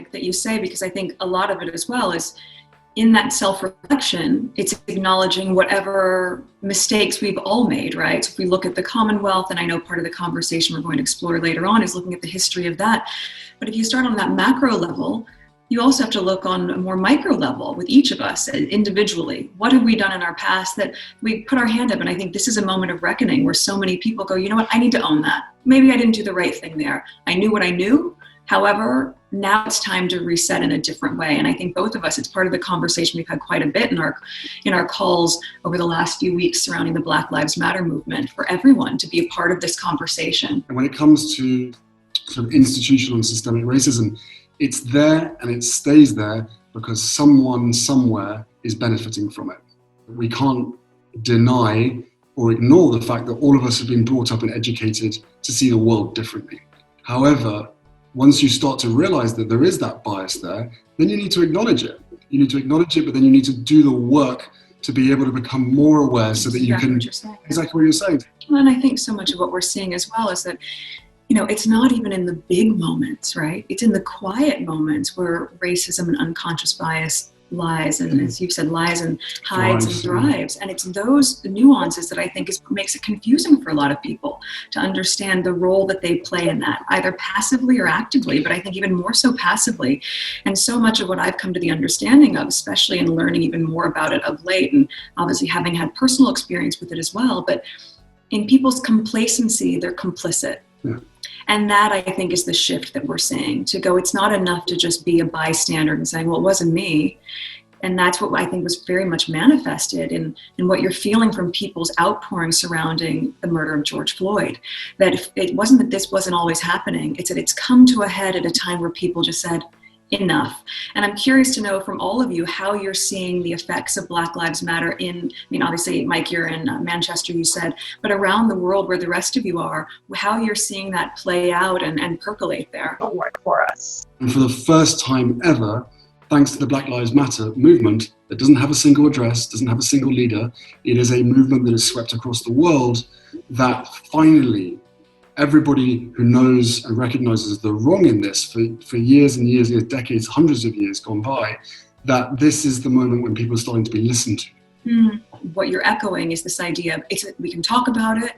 Mike, that you say, because I think a lot of it as well is in that self-reflection, it's acknowledging whatever mistakes we've all made, right? So if we look at the Commonwealth, and I know part of the conversation we're going to explore later on is looking at the history of that. But if you start on that macro level, you also have to look on a more micro level with each of us individually. What have we done in our past that we put our hand up? And I think this is a moment of reckoning where so many people go, you know what, I need to own that. Maybe I didn't do the right thing there. I knew what I knew. However, now it's time to reset in a different way. And I think both of us, it's part of the conversation we've had quite a bit in our calls over the last few weeks surrounding the Black Lives Matter movement, for everyone to be a part of this conversation. And when it comes to sort of institutional and systemic racism, it's there and it stays there because someone somewhere is benefiting from it. We can't deny or ignore the fact that all of us have been brought up and educated to see the world differently. However, once you start to realize that there is that bias there, then you need to acknowledge it. You need to acknowledge it, but then you need to do the work to be able to become more aware so that you can, exactly what you're saying. Well, and I think so much of what we're seeing as well is that, you know, it's not even in the big moments, right? It's in the quiet moments where racism and unconscious bias lies, and as you've said, lies and hides and thrives. And it's those nuances that I think makes it confusing for a lot of people to understand the role that they play in that, either passively or actively, but I think even more so passively. And so much of what I've come to the understanding of, especially in learning even more about it of late, and obviously having had personal experience with it as well, but in people's complacency, they're complicit. Yeah. And that, I think, is the shift that we're seeing, to go, it's not enough to just be a bystander and saying, well, it wasn't me. And that's what I think was very much manifested in what you're feeling from people's outpouring surrounding the murder of George Floyd. That it wasn't that this wasn't always happening, it's that it's come to a head at a time where people just said, enough. And I'm curious to know from all of you how you're seeing the effects of Black Lives Matter obviously, Mike, you're in Manchester, you said, but around the world where the rest of you are, how you're seeing that play out and percolate there. Work for us. And for the first time ever, thanks to the Black Lives Matter movement that doesn't have a single address, doesn't have a single leader, it is a movement that is swept across the world, that finally everybody who knows and recognizes the wrong in this for years and years, decades, hundreds of years gone by, that this is the moment when people are starting to be listened to. What you're echoing is this idea of we can talk about it,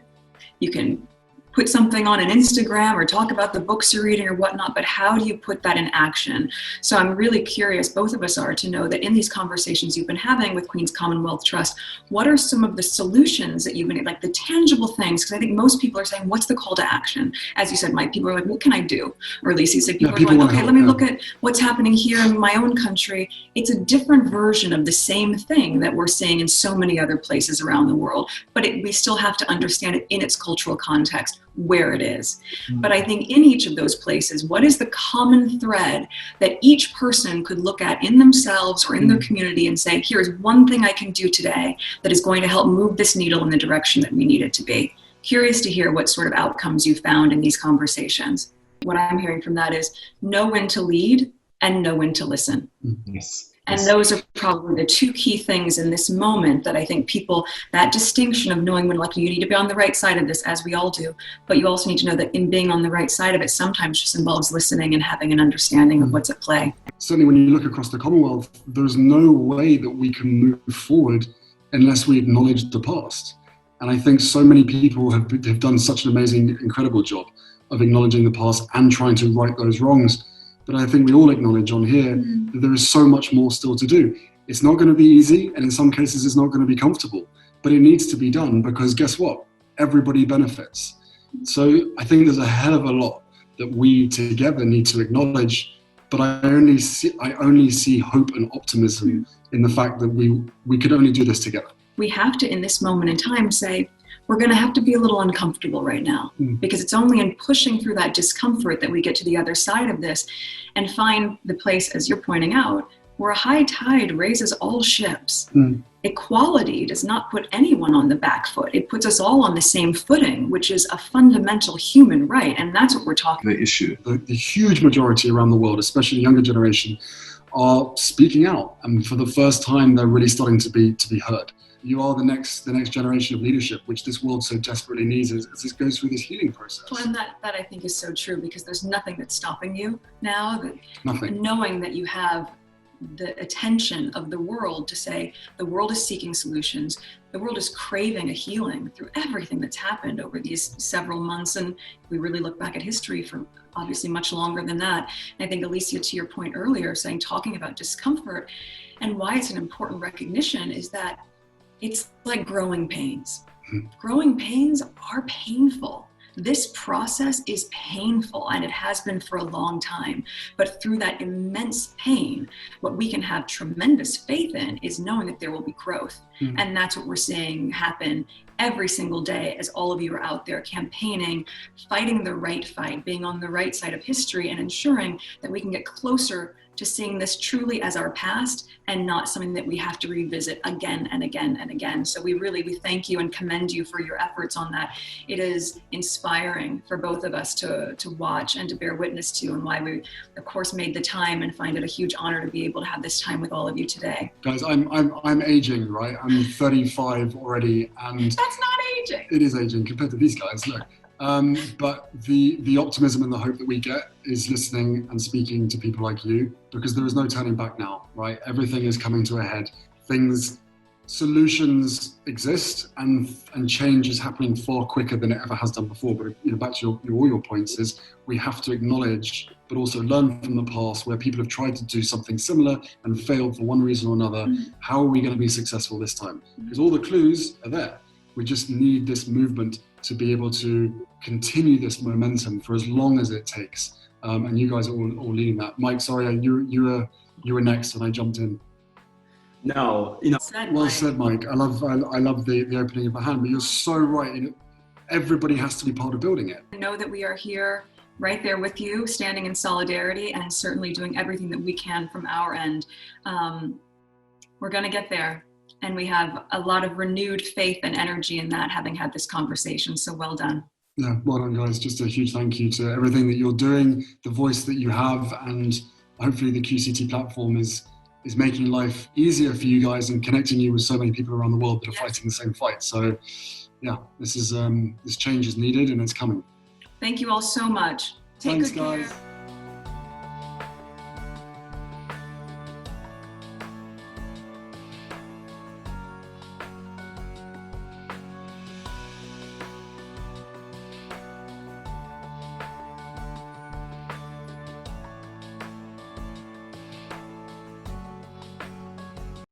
you can put something on an Instagram or talk about the books you're reading or whatnot, but how do you put that in action? So I'm really curious, both of us are, to know that in these conversations you've been having with Queen's Commonwealth Trust, what are some of the solutions that you've been, like the tangible things? Because I think most people are saying, what's the call to action? As you said, Mike, people are like, what can I do? Or at least you said, people are going, okay, let me look at what's happening here in my own country. It's a different version of the same thing that we're seeing in so many other places around the world, but we still have to understand it in its cultural context, where it is. But I think in each of those places, what is the common thread that each person could look at in themselves or in their community and say, here's one thing I can do today that is going to help move this needle in the direction that we need it to be. Curious to hear what sort of outcomes you found in these conversations. What I'm hearing from that is know when to lead and know when to listen. Yes. And those are probably the two key things in this moment that I think people, that distinction of knowing when, like, you need to be on the right side of this, as we all do, but you also need to know that in being on the right side of it sometimes just involves listening and having an understanding of what's at play. Certainly when you look across the Commonwealth, there's no way that we can move forward unless we acknowledge the past. And I think so many people have done such an amazing, incredible job of acknowledging the past and trying to right those wrongs. But I think we all acknowledge on here that there is so much more still to do. It's not going to be easy, and in some cases it's not going to be comfortable, but it needs to be done because guess what? Everybody benefits. So I think there's a hell of a lot that we together need to acknowledge, but I only see hope and optimism in the fact that we could only do this together. We have to, in this moment in time, say, we're going to have to be a little uncomfortable right now because it's only in pushing through that discomfort that we get to the other side of this and find the place, as you're pointing out, where a high tide raises all ships. Equality does not put anyone on the back foot. It puts us all on the same footing, which is a fundamental human right. And that's what we're talking about. The issue. The huge majority around the world, especially the younger generation, are speaking out. And for the first time, they're really starting to be heard. You are the next generation of leadership, which this world so desperately needs as this goes through this healing process. Well, and that I think is so true, because there's nothing that's stopping you now. Nothing. Knowing that you have the attention of the world to say the world is seeking solutions, the world is craving a healing through everything that's happened over these several months, and we really look back at history for obviously much longer than that. And I think, Alicia, to your point earlier, talking about discomfort and why it's an important recognition is that it's like growing pains. Growing pains are painful. This process is painful, and it has been for a long time. But through that immense pain, what we can have tremendous faith in is knowing that there will be growth. And that's what we're seeing happen every single day as all of you are out there campaigning, fighting the right fight, being on the right side of history, and ensuring that we can get closer to seeing this truly as our past and not something that we have to revisit again and again and again. So we thank you and commend you for your efforts on that. It is inspiring for both of us to watch and to bear witness to, and why we, of course, made the time and find it a huge honor to be able to have this time with all of you today. Guys, I'm aging, right? I'm 35 already, and that's not aging. It is aging compared to these guys, look. But the optimism and the hope that we get is listening and speaking to people like you, because there is no turning back now, right? Everything is coming to a head. Solutions exist, and change is happening far quicker than it ever has done before. But back to all your points is we have to acknowledge, but also learn from the past where people have tried to do something similar and failed for one reason or another. How are we going to be successful this time? Because all the clues are there. We just need this movement to be able to continue this momentum for as long as it takes. And you guys are all leading that. Mike, sorry, you were next and I jumped in. No, Well said, Mike. I love the opening of the hand, but you're so right. Everybody has to be part of building it. I know that we are here right there with you, standing in solidarity, and certainly doing everything that we can from our end. We're going to get there. And we have a lot of renewed faith and energy in that, having had this conversation. So well done. Yeah, well done, guys. Just a huge thank you to everything that you're doing, the voice that you have, and hopefully the QCT platform is making life easier for you guys and connecting you with so many people around the world that are fighting the same fight. So yeah, this change is needed and it's coming. Thank you all so much. Take Thanks, good care. guys.